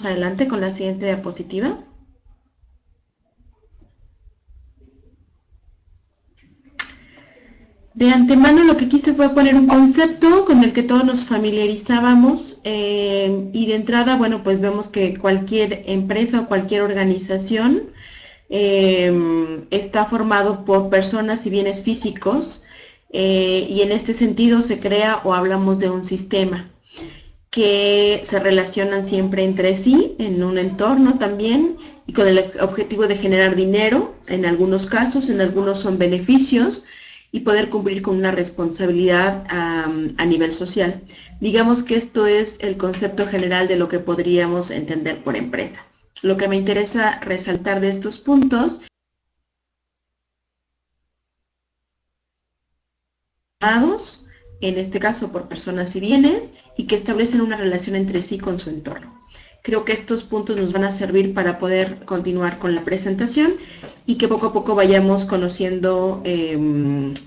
Vamos adelante con la siguiente diapositiva. De antemano lo que quise fue poner un concepto con el que todos nos familiarizábamos y de entrada, bueno, pues vemos que cualquier empresa o cualquier organización está formado por personas y bienes físicos y en este sentido se crea o hablamos de un sistema que se relacionan siempre entre sí en un entorno también y con el objetivo de generar dinero en algunos casos, en algunos son beneficios y poder cumplir con una responsabilidad a nivel social. Digamos que esto es el concepto general de lo que podríamos entender por empresa. Lo que me interesa resaltar de estos puntos en este caso por personas y bienes, y que establecen una relación entre sí con su entorno. Creo que estos puntos nos van a servir para poder continuar con la presentación y que poco a poco vayamos conociendo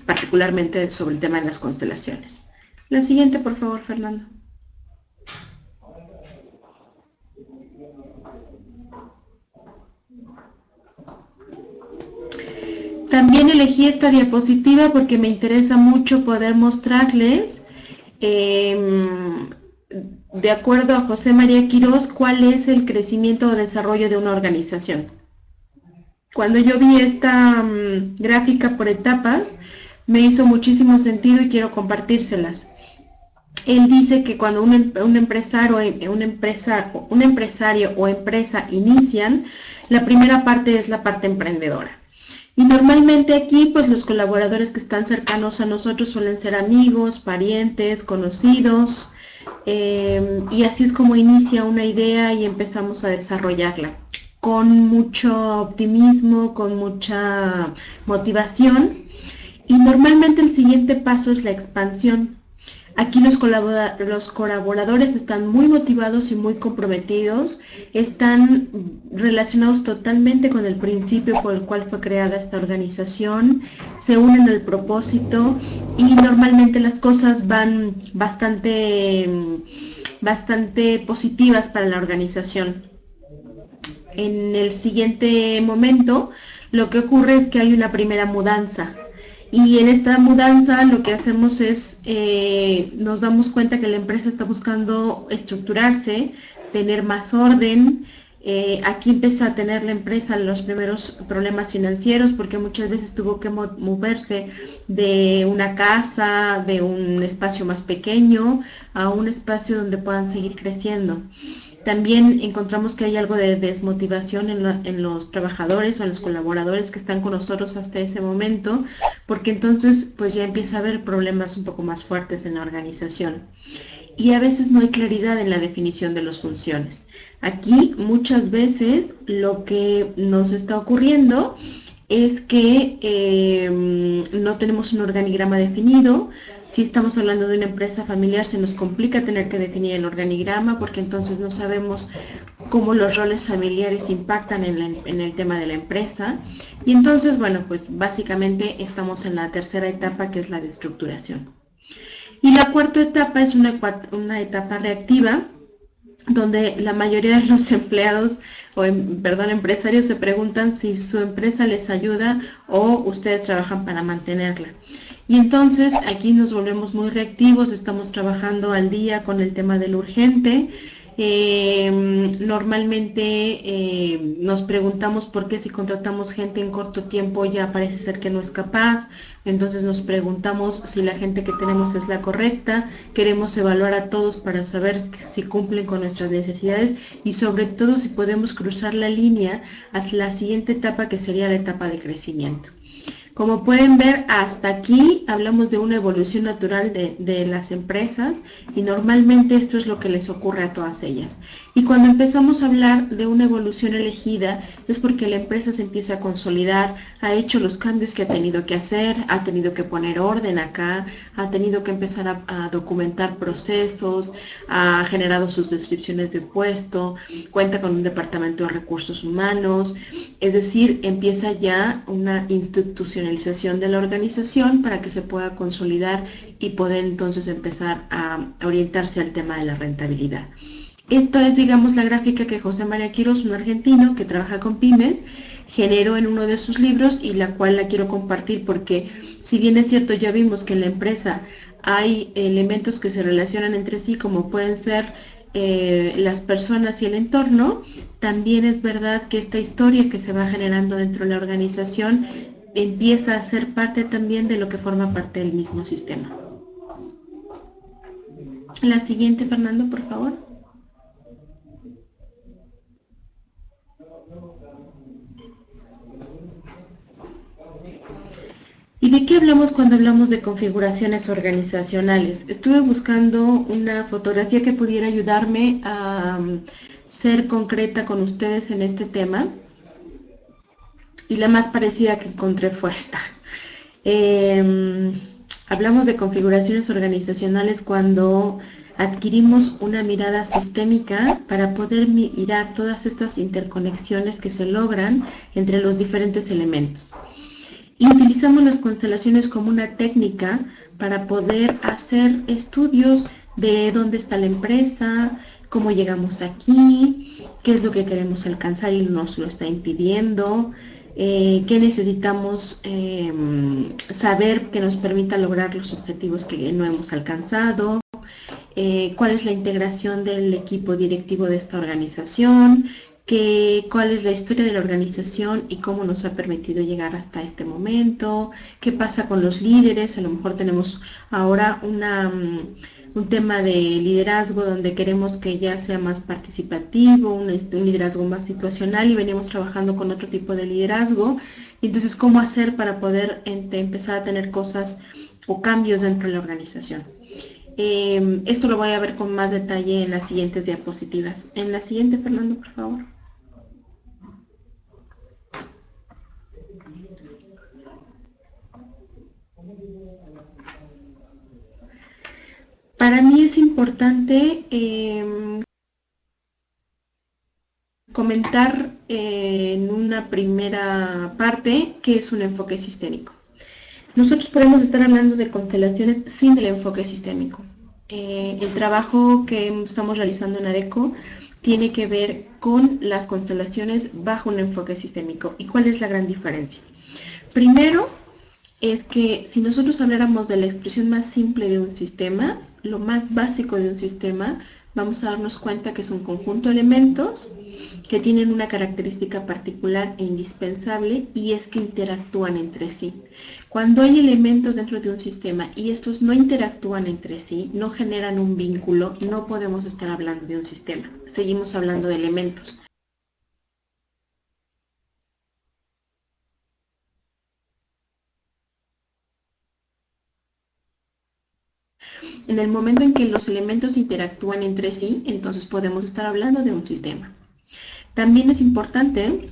particularmente sobre el tema de las constelaciones. La siguiente, por favor, Fernando. También elegí esta diapositiva porque me interesa mucho poder mostrarles, de acuerdo a José María Quirós, cuál es el crecimiento o desarrollo de una organización. Cuando yo vi esta gráfica por etapas, me hizo muchísimo sentido y quiero compartírselas. Él dice que cuando un empresario o empresa inician, la primera parte es la parte emprendedora. Y normalmente aquí, pues los colaboradores que están cercanos a nosotros suelen ser amigos, parientes, conocidos, y así es como inicia una idea y empezamos a desarrollarla con mucho optimismo, con mucha motivación. Y normalmente el siguiente paso es la expansión. Aquí los colaboradores están muy motivados y muy comprometidos, están relacionados totalmente con el principio por el cual fue creada esta organización, se unen al propósito y normalmente las cosas van bastante positivas para la organización. En el siguiente momento, lo que ocurre es que hay una primera mudanza. Y en esta mudanza lo que hacemos es, nos damos cuenta que la empresa está buscando estructurarse, tener más orden. Aquí empieza a tener la empresa los primeros problemas financieros porque muchas veces tuvo que moverse de una casa, de un espacio más pequeño, a un espacio donde puedan seguir creciendo. También encontramos que hay algo de desmotivación en los trabajadores o en los colaboradores que están con nosotros hasta ese momento, porque entonces pues ya empieza a haber problemas un poco más fuertes en la organización. Y a veces no hay claridad en la definición de las funciones. Aquí muchas veces lo que nos está ocurriendo es que no tenemos un organigrama definido. Si estamos hablando de una empresa familiar, se nos complica tener que definir el organigrama porque entonces no sabemos cómo los roles familiares impactan en el tema de la empresa. Y entonces, bueno, pues básicamente estamos en la tercera etapa, que es la de estructuración. Y la cuarta etapa es una etapa reactiva, donde la mayoría de los empleados empresarios se preguntan si su empresa les ayuda o ustedes trabajan para mantenerla. Y entonces aquí nos volvemos muy reactivos, estamos trabajando al día con el tema del urgente. Normalmente nos preguntamos por qué si contratamos gente en corto tiempo ya parece ser que no es capaz. Entonces nos preguntamos si la gente que tenemos es la correcta, queremos evaluar a todos para saber si cumplen con nuestras necesidades y sobre todo si podemos cruzar la línea hacia la siguiente etapa, que sería la etapa de crecimiento. Como pueden ver, hasta aquí hablamos de una evolución natural de las empresas y normalmente esto es lo que les ocurre a todas ellas. Y cuando empezamos a hablar de una evolución elegida es porque la empresa se empieza a consolidar, ha hecho los cambios que ha tenido que hacer, ha tenido que poner orden acá, ha tenido que empezar a documentar procesos, ha generado sus descripciones de puesto, cuenta con un departamento de recursos humanos, es decir, empieza ya una institucionalización de la organización para que se pueda consolidar y poder entonces empezar a orientarse al tema de la rentabilidad. Esta es, digamos, la gráfica que José María Quirós, un argentino que trabaja con pymes, generó en uno de sus libros y la cual la quiero compartir porque, si bien es cierto, ya vimos que en la empresa hay elementos que se relacionan entre sí, como pueden ser las personas y el entorno, también es verdad que esta historia que se va generando dentro de la organización empieza a ser parte también de lo que forma parte del mismo sistema. La siguiente, Fernando, por favor. ¿Y de qué hablamos cuando hablamos de configuraciones organizacionales? Estuve buscando una fotografía que pudiera ayudarme a ser concreta con ustedes en este tema. Y la más parecida que encontré fue esta. Hablamos de configuraciones organizacionales cuando adquirimos una mirada sistémica para poder mirar todas estas interconexiones que se logran entre los diferentes elementos. Y utilizamos las constelaciones como una técnica para poder hacer estudios de dónde está la empresa, cómo llegamos aquí, qué es lo que queremos alcanzar y nos lo está impidiendo, qué necesitamos saber que nos permita lograr los objetivos que no hemos alcanzado, cuál es la integración del equipo directivo de esta organización, cuál es la historia de la organización y cómo nos ha permitido llegar hasta este momento, qué pasa con los líderes. A lo mejor tenemos ahora un tema de liderazgo donde queremos que ya sea más participativo, un liderazgo más situacional y venimos trabajando con otro tipo de liderazgo. Entonces, ¿cómo hacer para poder empezar a tener cosas o cambios dentro de la organización? Esto lo voy a ver con más detalle en las siguientes diapositivas. En la siguiente, Fernando, por favor. Para mí es importante comentar en una primera parte qué es un enfoque sistémico. Nosotros podemos estar hablando de constelaciones sin el enfoque sistémico. El trabajo que estamos realizando en ADECO tiene que ver con las constelaciones bajo un enfoque sistémico. ¿Y cuál es la gran diferencia? Primero, es que si nosotros habláramos de la expresión más simple de un sistema, lo más básico de un sistema, vamos a darnos cuenta que es un conjunto de elementos que tienen una característica particular e indispensable y es que interactúan entre sí. Cuando hay elementos dentro de un sistema y estos no interactúan entre sí, no generan un vínculo, no podemos estar hablando de un sistema. Seguimos hablando de elementos. En el momento en que los elementos interactúan entre sí, entonces podemos estar hablando de un sistema. También es importante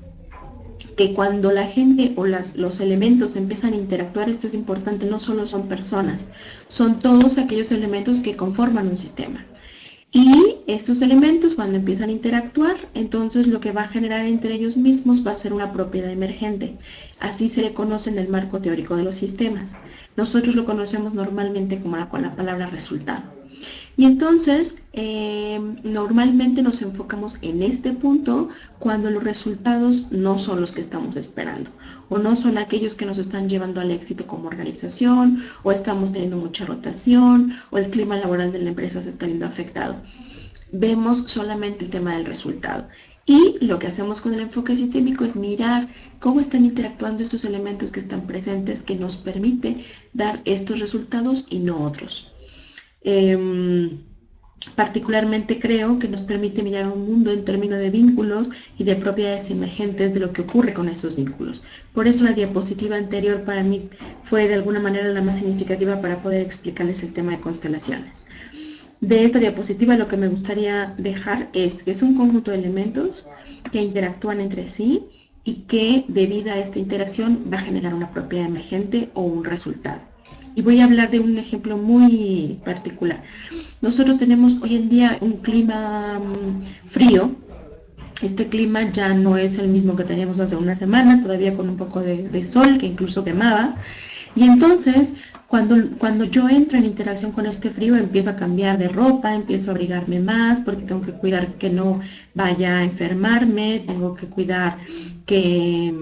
que cuando la gente o los elementos empiezan a interactuar, esto es importante, no solo son personas, son todos aquellos elementos que conforman un sistema. Y estos elementos, cuando empiezan a interactuar, entonces lo que va a generar entre ellos mismos va a ser una propiedad emergente. Así se le conoce en el marco teórico de los sistemas. Nosotros lo conocemos normalmente como con la palabra resultado. Y entonces, normalmente nos enfocamos en este punto cuando los resultados no son los que estamos esperando o no son aquellos que nos están llevando al éxito como organización o estamos teniendo mucha rotación o el clima laboral de la empresa se está viendo afectado. Vemos solamente el tema del resultado. Y lo que hacemos con el enfoque sistémico es mirar cómo están interactuando estos elementos que están presentes que nos permite dar estos resultados y no otros. Particularmente creo que nos permite mirar un mundo en términos de vínculos y de propiedades emergentes de lo que ocurre con esos vínculos. Por eso la diapositiva anterior para mí fue de alguna manera la más significativa para poder explicarles el tema de constelaciones. De esta diapositiva lo que me gustaría dejar es que es un conjunto de elementos que interactúan entre sí y que debido a esta interacción va a generar una propiedad emergente o un resultado. Y voy a hablar de un ejemplo muy particular. Nosotros tenemos hoy en día un clima frío. Este clima ya no es el mismo que teníamos hace una semana, todavía con un poco de sol que incluso quemaba. Y entonces, Cuando yo entro en interacción con este frío, empiezo a cambiar de ropa, empiezo a abrigarme más, porque tengo que cuidar que no vaya a enfermarme, tengo que cuidar que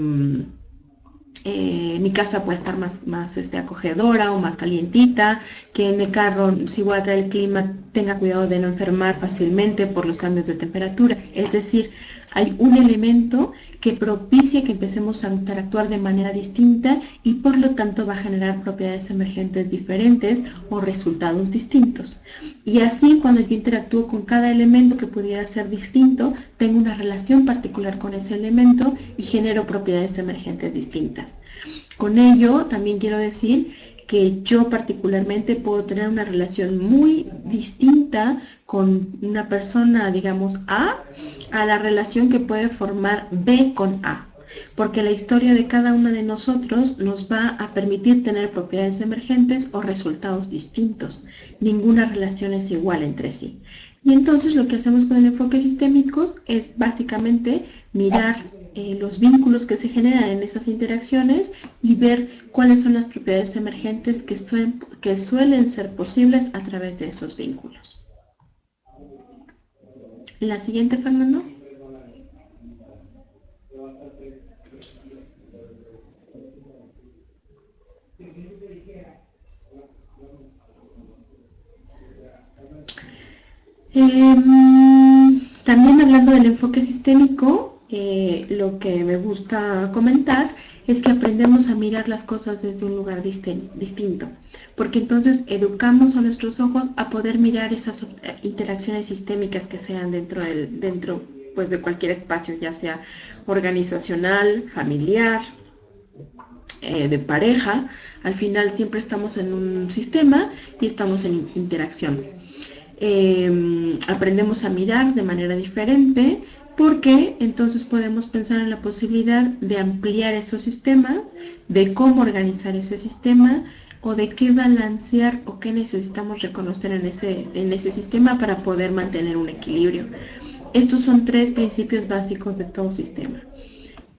mi casa pueda estar más acogedora o más calientita, que en el carro, si voy a traer el clima, tenga cuidado de no enfermar fácilmente por los cambios de temperatura. Es decir, hay un elemento que propicia que empecemos a interactuar de manera distinta y por lo tanto va a generar propiedades emergentes diferentes o resultados distintos. Y así cuando yo interactúo con cada elemento que pudiera ser distinto, tengo una relación particular con ese elemento y genero propiedades emergentes distintas. Con ello también quiero decir que yo particularmente puedo tener una relación muy distinta con una persona, digamos, a la relación que puede formar B con A. Porque la historia de cada uno de nosotros nos va a permitir tener propiedades emergentes o resultados distintos. Ninguna relación es igual entre sí. Y entonces lo que hacemos con el enfoque sistémico es básicamente mirar los vínculos que se generan en esas interacciones y ver cuáles son las propiedades emergentes que suelen ser posibles a través de esos vínculos. La siguiente, Fernando. También hablando del enfoque sistémico, lo que me gusta comentar es que aprendemos a mirar las cosas desde un lugar distinto, porque entonces educamos a nuestros ojos a poder mirar esas interacciones sistémicas que sean dentro pues, de cualquier espacio, ya sea organizacional, familiar, de pareja. Al final siempre estamos en un sistema y estamos en interacción. Aprendemos a mirar de manera diferente porque entonces podemos pensar en la posibilidad de ampliar esos sistemas, de cómo organizar ese sistema o de qué balancear o qué necesitamos reconocer en ese sistema para poder mantener un equilibrio. Estos son tres principios básicos de todo sistema.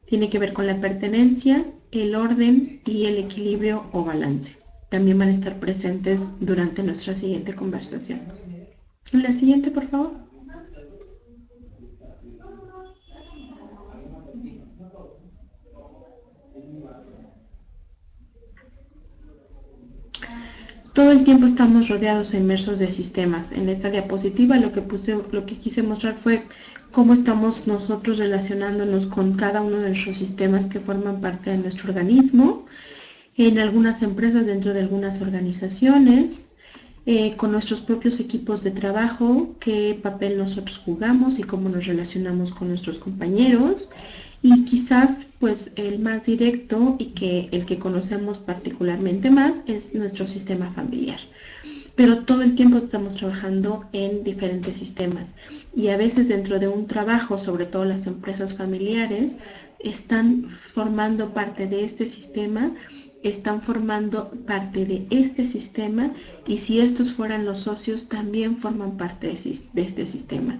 Tiene que ver con la pertenencia, el orden y el equilibrio o balance. También van a estar presentes durante nuestra siguiente conversación. La siguiente, por favor. Todo el tiempo estamos rodeados e inmersos de sistemas. En esta diapositiva lo que quise mostrar fue cómo estamos nosotros relacionándonos con cada uno de nuestros sistemas que forman parte de nuestro organismo, en algunas empresas, dentro de algunas organizaciones, con nuestros propios equipos de trabajo, qué papel nosotros jugamos y cómo nos relacionamos con nuestros compañeros, y quizás pues el más directo y el que conocemos particularmente más es nuestro sistema familiar. Pero todo el tiempo estamos trabajando en diferentes sistemas y a veces dentro de un trabajo, sobre todo las empresas familiares, están formando parte de este sistema, están formando parte de este sistema y si estos fueran los socios también forman parte de este sistema.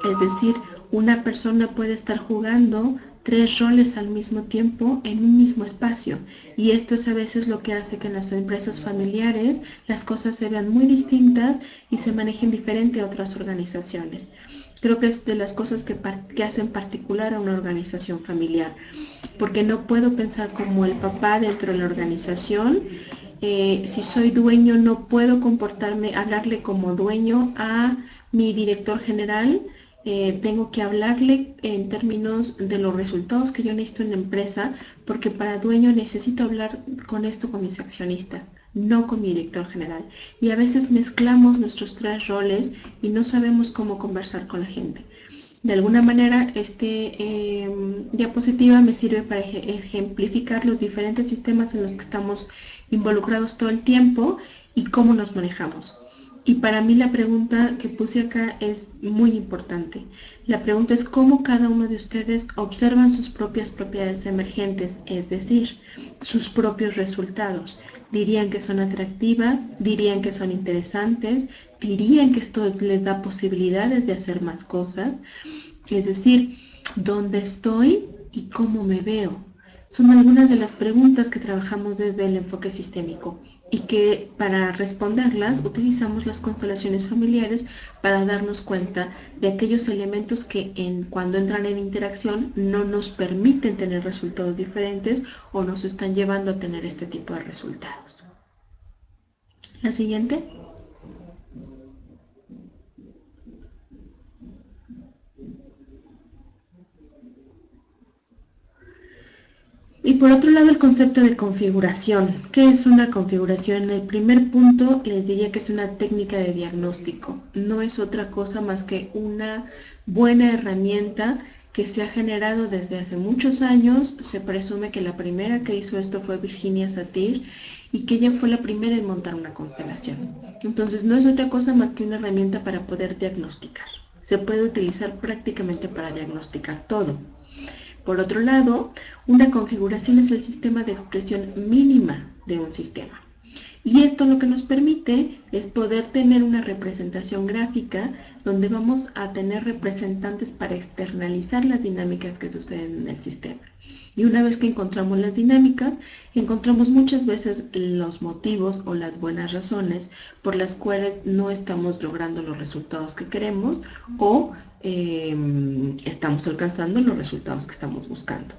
Es decir, una persona puede estar jugando 3 roles al mismo tiempo en un mismo espacio y esto es a veces lo que hace que en las empresas familiares las cosas se vean muy distintas y se manejen diferente a otras organizaciones. Creo que es de las cosas que hacen particular a una organización familiar, porque no puedo pensar como el papá dentro de la organización. Si soy dueño no puedo hablarle como dueño a mi director general. Tengo que hablarle en términos de los resultados que yo necesito en la empresa, porque para dueño necesito hablar con mis accionistas, no con mi director general. Y a veces mezclamos nuestros 3 roles y no sabemos cómo conversar con la gente. De alguna manera, diapositiva me sirve para ejemplificar los diferentes sistemas en los que estamos involucrados todo el tiempo y cómo nos manejamos. Y para mí la pregunta que puse acá es muy importante. La pregunta es cómo cada uno de ustedes observan sus propias propiedades emergentes, es decir, sus propios resultados. ¿Dirían que son atractivas? ¿Dirían que son interesantes? ¿Dirían que esto les da posibilidades de hacer más cosas? Es decir, ¿dónde estoy y cómo me veo? Son algunas de las preguntas que trabajamos desde el enfoque sistémico. y que para responderlas utilizamos las constelaciones familiares para darnos cuenta de aquellos elementos que cuando entran en interacción no nos permiten tener resultados diferentes o nos están llevando a tener este tipo de resultados. La siguiente. Y por otro lado, el concepto de configuración. ¿Qué es una configuración? En el primer punto les diría que es una técnica de diagnóstico. No es otra cosa más que una buena herramienta que se ha generado desde hace muchos años. Se presume que la primera que hizo esto fue Virginia Satir y que ella fue la primera en montar una constelación. Entonces no es otra cosa más que una herramienta para poder diagnosticar. Se puede utilizar prácticamente para diagnosticar todo. Por otro lado, una configuración es el sistema de expresión mínima de un sistema. Y esto lo que nos permite es poder tener una representación gráfica donde vamos a tener representantes para externalizar las dinámicas que suceden en el sistema. Y una vez que encontramos las dinámicas, encontramos muchas veces los motivos o las buenas razones por las cuales no estamos logrando los resultados que queremos o estamos alcanzando los resultados que estamos buscando.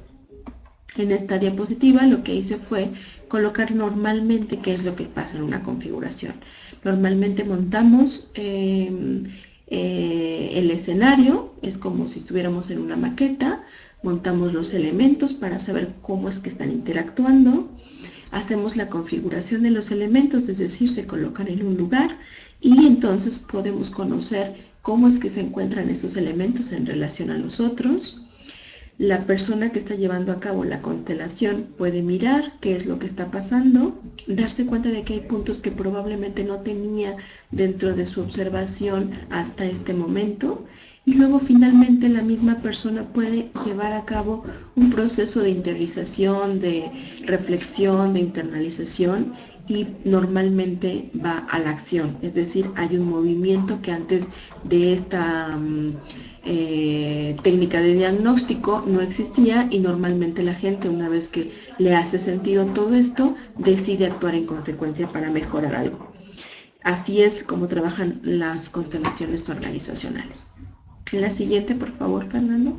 En esta diapositiva lo que hice fue colocar normalmente qué es lo que pasa en una configuración. Normalmente montamos el escenario, es como si estuviéramos en una maqueta, montamos los elementos para saber cómo es que están interactuando, hacemos la configuración de los elementos, es decir, se colocan en un lugar y entonces podemos conocer cómo es que se encuentran esos elementos en relación a los otros. La persona que está llevando a cabo la constelación puede mirar qué es lo que está pasando, darse cuenta de que hay puntos que probablemente no tenía dentro de su observación hasta este momento y luego finalmente la misma persona puede llevar a cabo un proceso de interiorización, de reflexión, de internalización y normalmente va a la acción, es decir, hay un movimiento que antes de esta técnica de diagnóstico no existía y normalmente la gente, una vez que le hace sentido todo esto, decide actuar en consecuencia para mejorar algo. Así es como trabajan las constelaciones organizacionales. La siguiente, por favor, Fernando.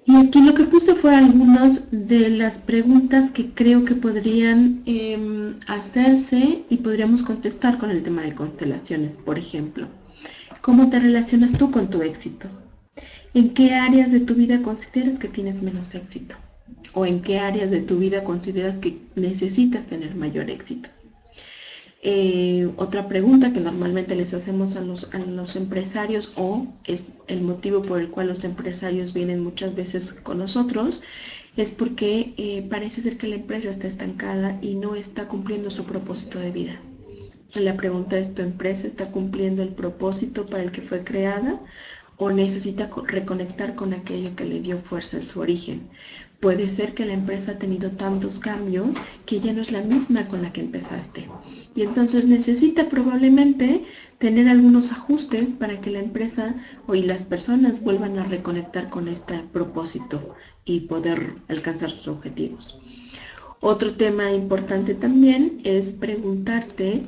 Y aquí lo que puse fue algunas de las preguntas que creo que podrían hacerse y podríamos contestar con el tema de constelaciones. Por ejemplo, ¿cómo te relacionas tú con tu éxito? ¿En qué áreas de tu vida consideras que tienes menos éxito? ¿O en qué áreas de tu vida consideras que necesitas tener mayor éxito? Otra pregunta que normalmente les hacemos a los empresarios, o es el motivo por el cual los empresarios vienen muchas veces con nosotros, es porque parece ser que la empresa está estancada y no está cumpliendo su propósito de vida. La pregunta es, ¿tu empresa está cumpliendo el propósito para el que fue creada o necesita reconectar con aquello que le dio fuerza en su origen? Puede ser que la empresa ha tenido tantos cambios que ya no es la misma con la que empezaste. Y entonces necesita probablemente tener algunos ajustes para que la empresa y las personas vuelvan a reconectar con este propósito y poder alcanzar sus objetivos. Otro tema importante también es preguntarte,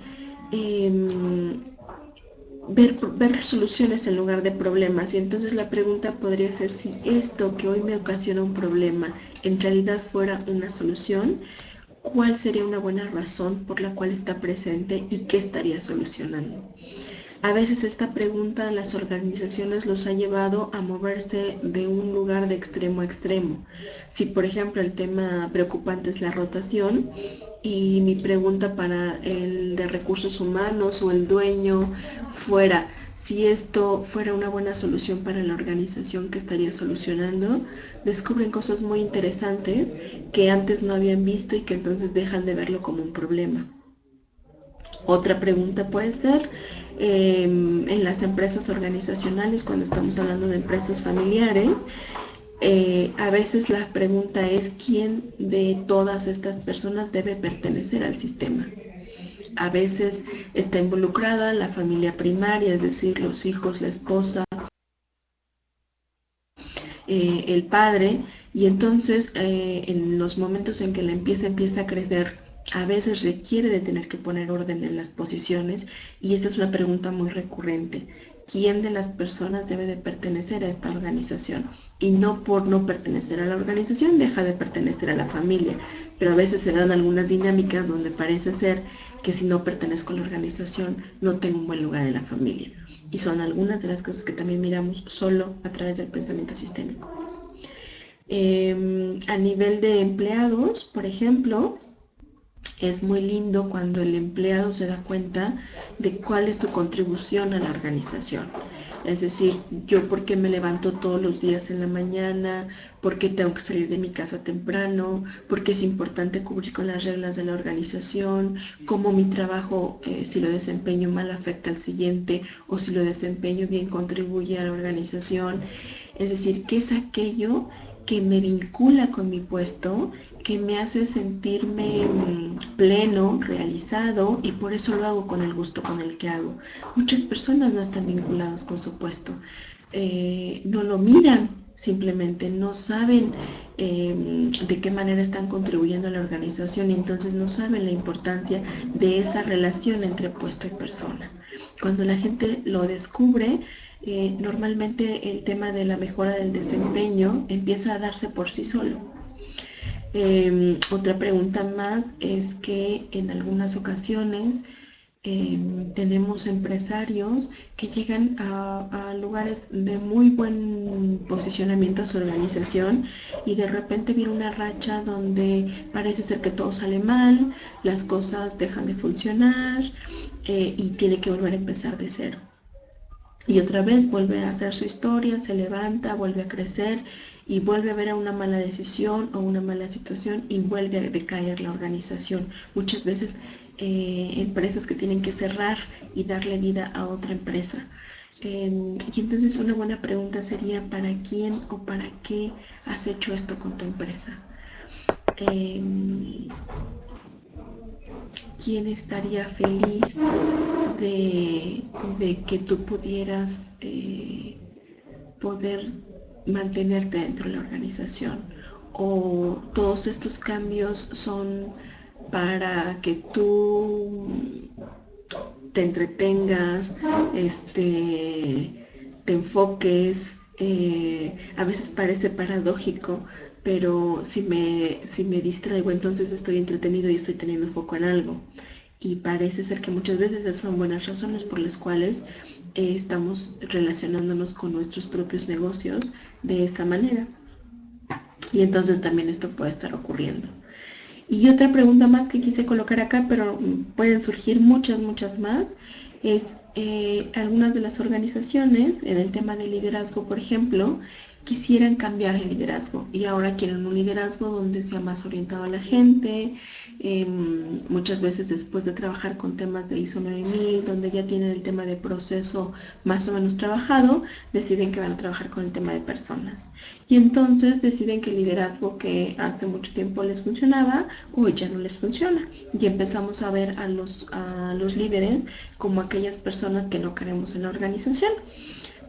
ver soluciones en lugar de problemas. Y entonces la pregunta podría ser si esto que hoy me ocasiona un problema en realidad fuera una solución, ¿cuál sería una buena razón por la cual está presente y qué estaría solucionando? A veces esta pregunta a las organizaciones los ha llevado a moverse de un lugar de extremo a extremo. Si por ejemplo el tema preocupante es la rotación y mi pregunta para el de recursos humanos o el dueño fuera, si esto fuera una buena solución para la organización que estaría solucionando, descubren cosas muy interesantes que antes no habían visto y que entonces dejan de verlo como un problema. Otra pregunta puede ser, en las empresas organizacionales, cuando estamos hablando de empresas familiares, a veces la pregunta es quién de todas estas personas debe pertenecer al sistema. A veces está involucrada la familia primaria, es decir, los hijos, la esposa, el padre, y entonces en los momentos en que la empieza a crecer, a veces requiere de tener que poner orden en las posiciones, y esta es una pregunta muy recurrente. ¿Quién de las personas debe de pertenecer a esta organización? Y no por no pertenecer a la organización deja de pertenecer a la familia, pero a veces se dan algunas dinámicas donde parece ser que si no pertenezco a la organización no tengo un buen lugar en la familia. Y son algunas de las cosas que también miramos solo a través del pensamiento sistémico. A nivel de empleados, por ejemplo, es muy lindo cuando el empleado se da cuenta de cuál es su contribución a la organización. Es decir, yo por qué me levanto todos los días en la mañana, por qué tengo que salir de mi casa temprano, por qué es importante cubrir con las reglas de la organización, cómo mi trabajo, si lo desempeño mal, afecta al siguiente, o si lo desempeño bien, contribuye a la organización. Es decir, ¿qué es aquello que me vincula con mi puesto, que me hace sentirme pleno, realizado, y por eso lo hago con el gusto con el que hago? Muchas personas no están vinculadas con su puesto, no lo miran, simplemente no saben de qué manera están contribuyendo a la organización, y entonces no saben la importancia de esa relación entre puesto y persona. Cuando la gente lo descubre, normalmente el tema de la mejora del desempeño empieza a darse por sí solo. Otra pregunta más es que en algunas ocasiones tenemos empresarios que llegan a lugares de muy buen posicionamiento a su organización, y de repente viene una racha donde parece ser que todo sale mal, las cosas dejan de funcionar, y tiene que volver a empezar de cero. Y otra vez vuelve a hacer su historia, se levanta, vuelve a crecer, y vuelve a ver a una mala decisión o una mala situación y vuelve a decaer la organización. Muchas veces empresas que tienen que cerrar y darle vida a otra empresa. Y entonces una buena pregunta sería: ¿para quién o para qué has hecho esto con tu empresa? ¿Quién estaría feliz de que tú pudieras poder mantenerte dentro de la organización? ¿O todos estos cambios son para que tú te entretengas, te enfoques? A veces parece paradójico, pero si me distraigo, entonces estoy entretenido y estoy teniendo foco en algo. Y parece ser que muchas veces esas son buenas razones por las cuales estamos relacionándonos con nuestros propios negocios de esta manera. Y entonces también esto puede estar ocurriendo. Y otra pregunta más que quise colocar acá, pero pueden surgir muchas más, es algunas de las organizaciones en el tema de liderazgo, por ejemplo, quisieran cambiar el liderazgo y ahora quieren un liderazgo donde sea más orientado a la gente. Muchas veces después de trabajar con temas de ISO 9000, donde ya tienen el tema de proceso más o menos trabajado, deciden que van a trabajar con el tema de personas. Y entonces deciden que el liderazgo que hace mucho tiempo les funcionaba, hoy ya no les funciona. Y empezamos a ver a los líderes como aquellas personas que no queremos en la organización.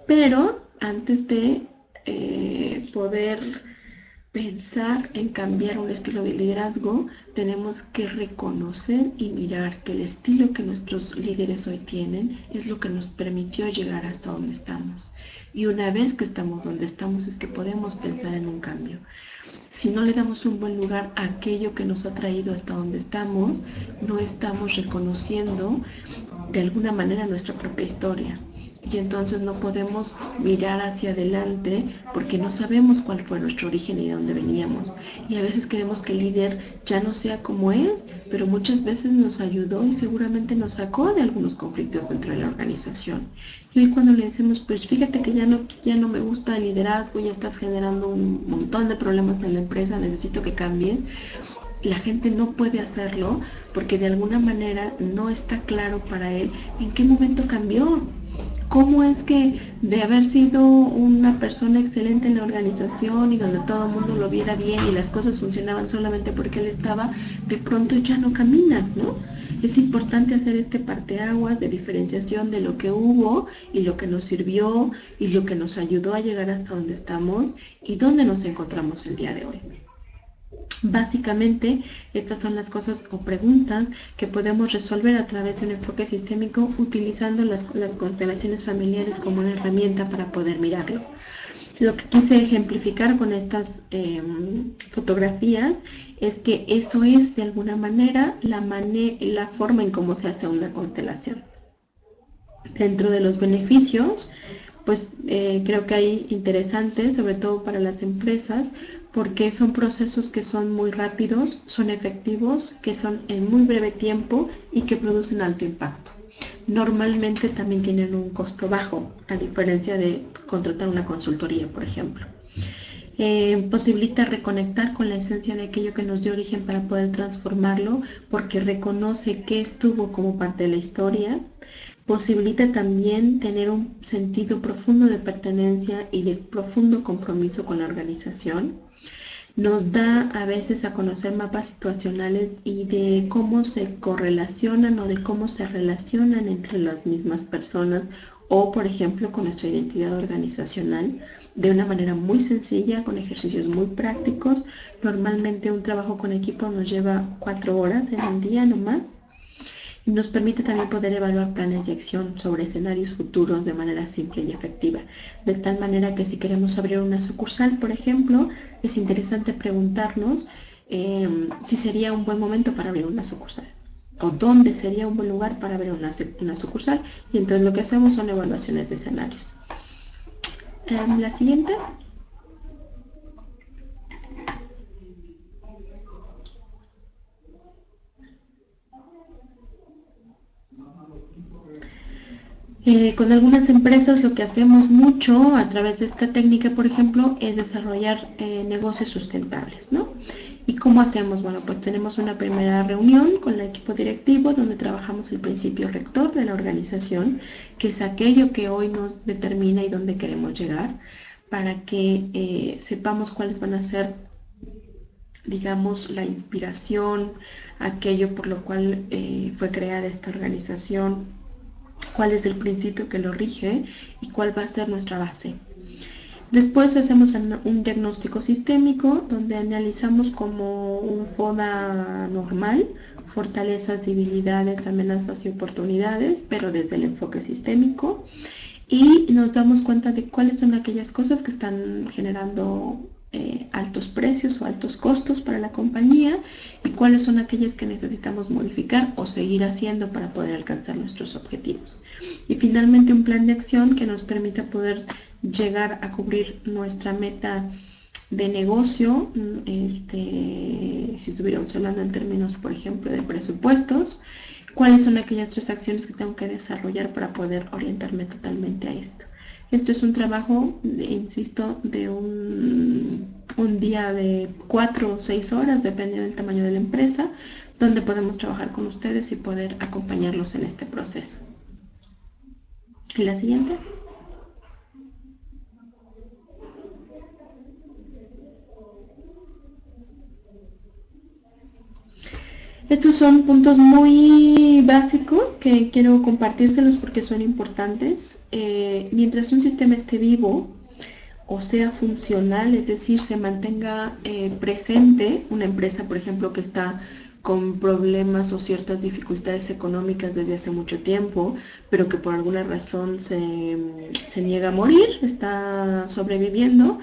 Pero antes de poder pensar en cambiar un estilo de liderazgo, tenemos que reconocer y mirar que el estilo que nuestros líderes hoy tienen es lo que nos permitió llegar hasta donde estamos. Y una vez que estamos donde estamos es que podemos pensar en un cambio. Si no le damos un buen lugar a aquello que nos ha traído hasta donde estamos, no estamos reconociendo de alguna manera nuestra propia historia. Y entonces no podemos mirar hacia adelante porque no sabemos cuál fue nuestro origen y de dónde veníamos. Y a veces queremos que el líder ya no sea como es, pero muchas veces nos ayudó y seguramente nos sacó de algunos conflictos dentro de la organización. Y hoy cuando le decimos, pues fíjate que ya no me gusta el liderazgo, ya estás generando un montón de problemas en la empresa, necesito que cambies, la gente no puede hacerlo porque de alguna manera no está claro para él en qué momento cambió. ¿Cómo es que de haber sido una persona excelente en la organización y donde todo el mundo lo viera bien y las cosas funcionaban solamente porque él estaba, de pronto ya no caminan, ¿no? Es importante hacer este parteaguas de diferenciación de lo que hubo y lo que nos sirvió y lo que nos ayudó a llegar hasta donde estamos y dónde nos encontramos el día de hoy. Básicamente, estas son las cosas o preguntas que podemos resolver a través de un enfoque sistémico utilizando las constelaciones familiares como una herramienta para poder mirarlo. Lo que quise ejemplificar con estas fotografías es que eso es de alguna manera la forma en cómo se hace una constelación. Dentro de los beneficios, pues creo que hay interesantes, sobre todo para las empresas, porque son procesos que son muy rápidos, son efectivos, que son en muy breve tiempo y que producen alto impacto. Normalmente también tienen un costo bajo, a diferencia de contratar una consultoría, por ejemplo. Posibilita reconectar con la esencia de aquello que nos dio origen para poder transformarlo, porque reconoce que estuvo como parte de la historia. Posibilita también tener un sentido profundo de pertenencia y de profundo compromiso con la organización. Nos da a veces a conocer mapas situacionales y de cómo se correlacionan o de cómo se relacionan entre las mismas personas o, por ejemplo, con nuestra identidad organizacional de una manera muy sencilla, con ejercicios muy prácticos. Normalmente un trabajo con equipo nos lleva 4 horas en un día, no más. Y nos permite también poder evaluar planes de acción sobre escenarios futuros de manera simple y efectiva. De tal manera que si queremos abrir una sucursal, por ejemplo, es interesante preguntarnos si sería un buen momento para abrir una sucursal o dónde sería un buen lugar para abrir una sucursal. Y entonces lo que hacemos son evaluaciones de escenarios. La siguiente. Con algunas empresas lo que hacemos mucho a través de esta técnica, por ejemplo, es desarrollar negocios sustentables, ¿no? ¿Y cómo hacemos? Bueno, pues tenemos una primera reunión con el equipo directivo donde trabajamos el principio rector de la organización, que es aquello que hoy nos determina y dónde queremos llegar, para que sepamos cuáles van a ser, digamos, la inspiración, aquello por lo cual fue creada esta organización, cuál es el principio que lo rige y cuál va a ser nuestra base. Después hacemos un diagnóstico sistémico donde analizamos como un FODA normal, fortalezas, debilidades, amenazas y oportunidades, pero desde el enfoque sistémico. Y nos damos cuenta de cuáles son aquellas cosas que están generando altos precios o altos costos para la compañía y cuáles son aquellas que necesitamos modificar o seguir haciendo para poder alcanzar nuestros objetivos. Y finalmente un plan de acción que nos permita poder llegar a cubrir nuestra meta de negocio, si estuviéramos hablando en términos, por ejemplo, de presupuestos, cuáles son aquellas 3 acciones que tengo que desarrollar para poder orientarme totalmente a esto. Esto es un trabajo, insisto, de un día de 4 o 6 horas, dependiendo del tamaño de la empresa, donde podemos trabajar con ustedes y poder acompañarlos en este proceso. ¿Y la siguiente? Estos son puntos muy básicos que quiero compartírselos porque son importantes. Mientras un sistema esté vivo o sea funcional, es decir, se mantenga presente, una empresa, por ejemplo, que está con problemas o ciertas dificultades económicas desde hace mucho tiempo, pero que por alguna razón se niega a morir, está sobreviviendo,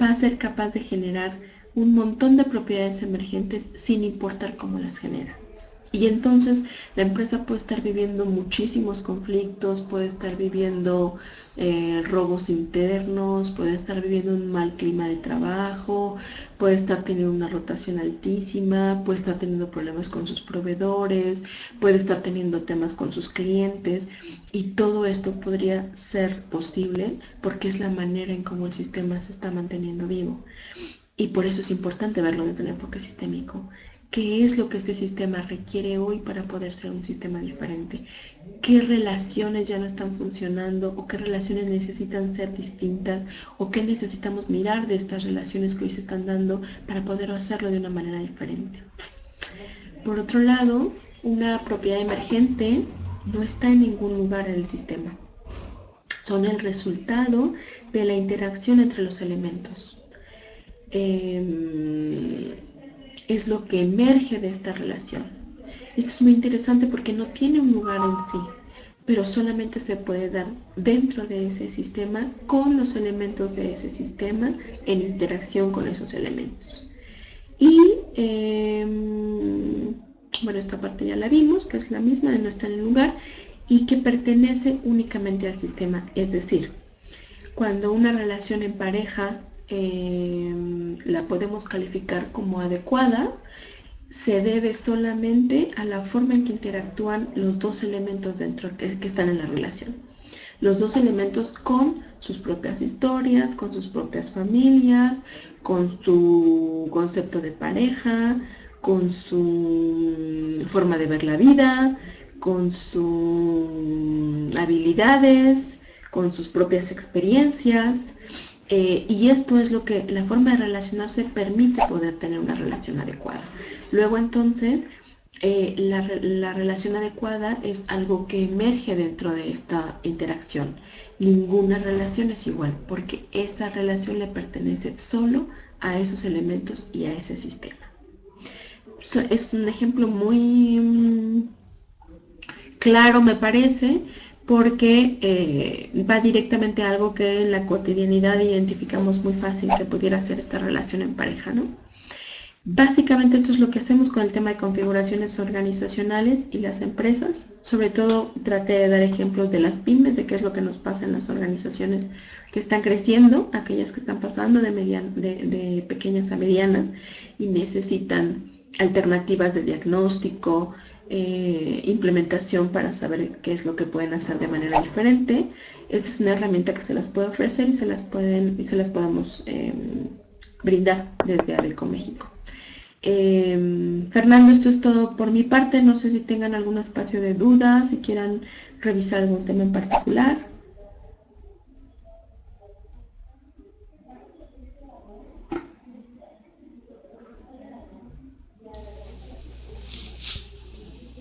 va a ser capaz de generar un montón de propiedades emergentes sin importar cómo las genera. Y entonces la empresa puede estar viviendo muchísimos conflictos, puede estar viviendo robos internos, puede estar viviendo un mal clima de trabajo, puede estar teniendo una rotación altísima, puede estar teniendo problemas con sus proveedores, puede estar teniendo temas con sus clientes, y todo esto podría ser posible porque es la manera en cómo el sistema se está manteniendo vivo. Y por eso es importante verlo desde el enfoque sistémico. ¿Qué es lo que este sistema requiere hoy para poder ser un sistema diferente? ¿Qué relaciones ya no están funcionando o qué relaciones necesitan ser distintas o qué necesitamos mirar de estas relaciones que hoy se están dando para poder hacerlo de una manera diferente? Por otro lado, una propiedad emergente no está en ningún lugar en el sistema. Son el resultado de la interacción entre los elementos. Es lo que emerge de esta relación. Esto es muy interesante porque no tiene un lugar en sí, pero solamente se puede dar dentro de ese sistema con los elementos de ese sistema en interacción con esos elementos. Y bueno, esta parte ya la vimos, que es la misma de no estar en el lugar y que pertenece únicamente al sistema. Es decir, cuando una relación en pareja la podemos calificar como adecuada, se debe solamente a la forma en que interactúan los dos elementos dentro que están en la relación. Los dos elementos con sus propias historias, con sus propias familias, con su concepto de pareja, con su forma de ver la vida, con sus habilidades, con sus propias experiencias. Y esto es lo que la forma de relacionarse permite poder tener una relación adecuada. Luego entonces, la relación adecuada es algo que emerge dentro de esta interacción. Ninguna relación es igual porque esa relación le pertenece solo a esos elementos y a ese sistema. Es un ejemplo muy claro, me parece, porque va directamente a algo que en la cotidianidad identificamos muy fácil que pudiera ser esta relación en pareja, ¿no? Básicamente esto es lo que hacemos con el tema de configuraciones organizacionales y las empresas. Sobre todo traté de dar ejemplos de las pymes, de qué es lo que nos pasa en las organizaciones que están creciendo, aquellas que están pasando de pequeñas a medianas y necesitan alternativas de diagnóstico, implementación para saber qué es lo que pueden hacer de manera diferente. Esta es una herramienta que se las puede ofrecer y se las podemos brindar desde ADECO México. Fernando, esto es todo por mi parte. No sé si tengan algún espacio de dudas, si quieran revisar algún tema en particular.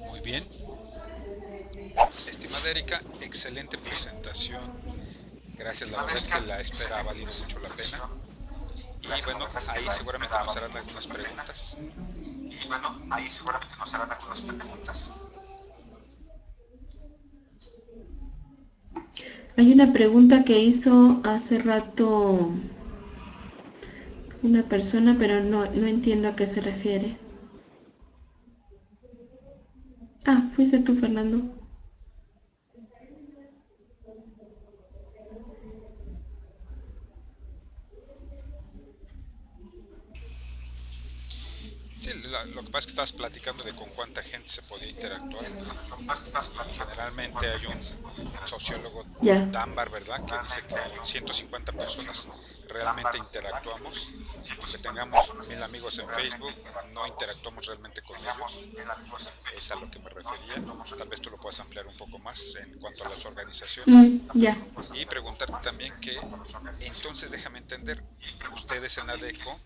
Muy bien. Estimada Erika, excelente presentación. Gracias, la verdad es que la espera ha valido mucho la pena. Y bueno, ahí seguramente nos harán algunas preguntas. Hay una pregunta que hizo hace rato una persona, pero no entiendo a qué se refiere. Ah, fuiste tú, Fernando. Sí, lo que pasa es que estabas platicando de con cuánta gente se podía interactuar. Y generalmente hay un sociólogo, Ya. Dunbar, ¿verdad?, que dice que con 150 personas realmente interactuamos. Con que tengamos 1000 amigos en Facebook, no interactuamos realmente con ellos. Es a lo que me refería. Tal vez tú lo puedas ampliar un poco más en cuanto a las organizaciones. Ya. Y preguntarte también que, entonces déjame entender, ustedes en ADECO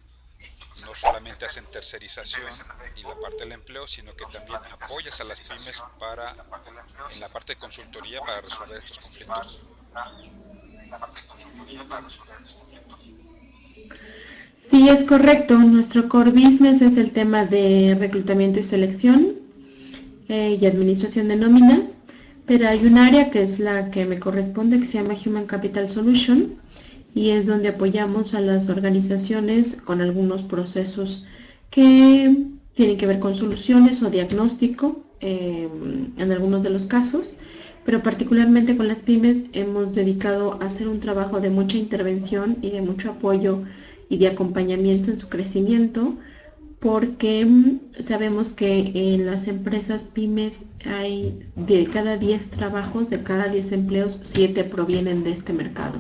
no solamente hacen tercerización y la parte del empleo, sino que también apoyas a las pymes para, en la parte de consultoría para resolver estos conflictos. Sí, es correcto. Nuestro core business es el tema de reclutamiento y selección y administración de nómina, pero hay un área que es la que me corresponde que se llama Human Capital Solution y es donde apoyamos a las organizaciones con algunos procesos que tienen que ver con soluciones o diagnóstico en algunos de los casos, pero particularmente con las pymes hemos dedicado a hacer un trabajo de mucha intervención y de mucho apoyo y de acompañamiento en su crecimiento, porque sabemos que en las empresas pymes hay de cada 10 trabajos, de cada 10 empleos, 7 provienen de este mercado.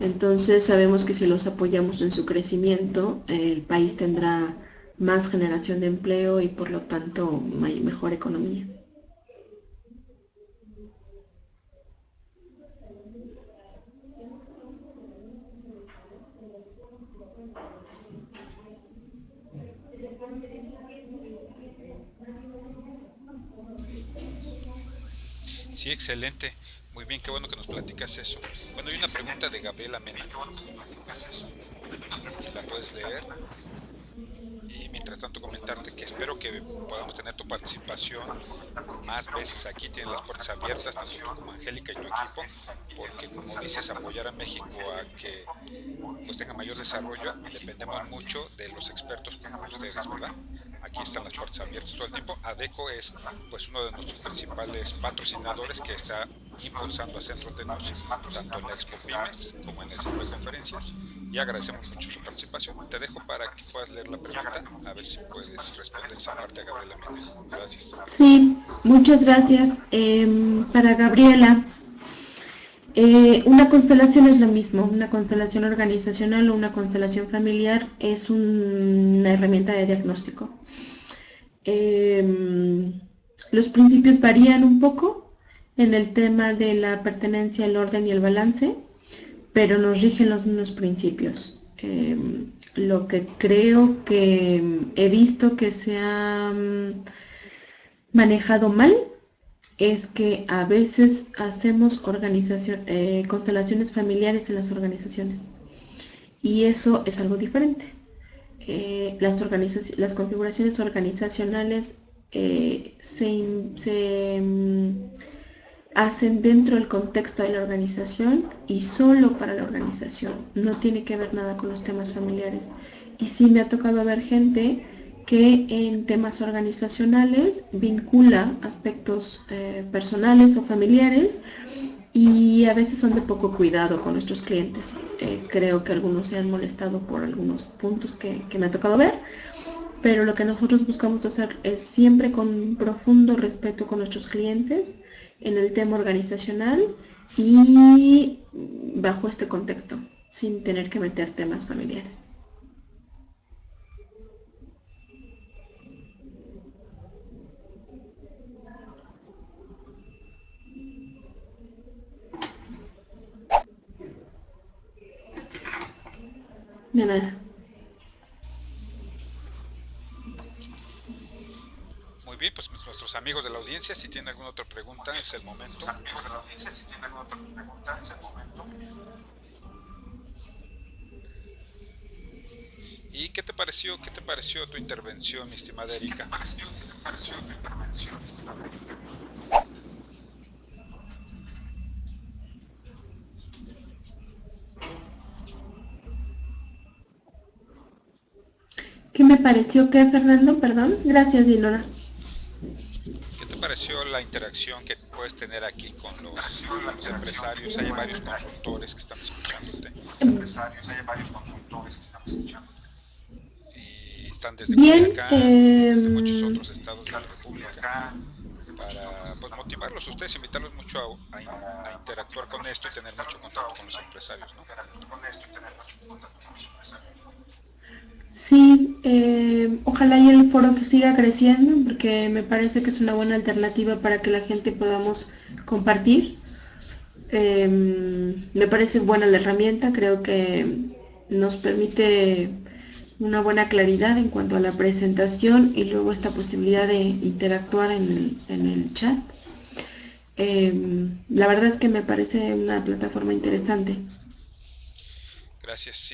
Entonces sabemos que si los apoyamos en su crecimiento, el país tendrá más generación de empleo y por lo tanto mejor economía. Sí, excelente. Muy bien, qué bueno que nos platicas eso. Bueno, hay una pregunta de Gabriela Mena, si la puedes leer. Y mientras tanto comentarte que espero que podamos tener tu participación más veces aquí. Tienes las puertas abiertas, tanto tú como Angélica y tu equipo, porque como dices, apoyar a México a que pues tenga mayor desarrollo, dependemos mucho de los expertos como ustedes, ¿verdad? Aquí están las puertas abiertas todo el tiempo. ADECO es pues uno de nuestros principales patrocinadores que está impulsando a Centro Tenoch tanto en la Expo Pymes como en el ciclo de conferencias, y agradecemos mucho su participación. Te dejo para que puedas leer la pregunta, a ver si puedes responder esa parte a Gabriela Mena. Gracias. Sí, muchas gracias. Para Gabriela, una constelación es lo mismo, una constelación organizacional o una constelación familiar es una herramienta de diagnóstico. Los principios varían un poco en el tema de la pertenencia, el orden y el balance, pero nos rigen los mismos principios. Lo que creo que he visto que se ha manejado mal es que a veces hacemos constelaciones familiares en las organizaciones, y eso es algo diferente. Las configuraciones organizacionales hacen dentro del contexto de la organización y solo para la organización. No tiene que ver nada con los temas familiares. Y sí me ha tocado ver gente que en temas organizacionales vincula aspectos personales o familiares, y a veces son de poco cuidado con nuestros clientes. Creo que algunos se han molestado por algunos puntos que me ha tocado ver, pero lo que nosotros buscamos hacer es siempre con profundo respeto con nuestros clientes en el tema organizacional y bajo este contexto, sin tener que meter temas familiares. De nada. Muy bien, pues nuestros amigos de la audiencia, si tienen alguna otra pregunta, es el momento. ¿Y qué te pareció tu intervención, mi estimada Erika? ¿Qué me pareció que, Fernando? Perdón. Gracias, Dinora. ¿Qué te pareció la interacción que puedes tener aquí con los empresarios? Hay varios consultores que están escuchándote y están desde Bien, Culiacán, desde muchos otros estados de la República, para pues, motivarlos a ustedes, invitarlos mucho a interactuar con esto y tener mucho contacto con los empresarios, ¿no? sí, ojalá y el foro que siga creciendo, porque me parece que es una buena alternativa para que la gente podamos compartir. Me parece buena la herramienta, creo que nos permite una buena claridad en cuanto a la presentación y luego esta posibilidad de interactuar en el chat. La verdad es que me parece una plataforma interesante. Gracias, sí.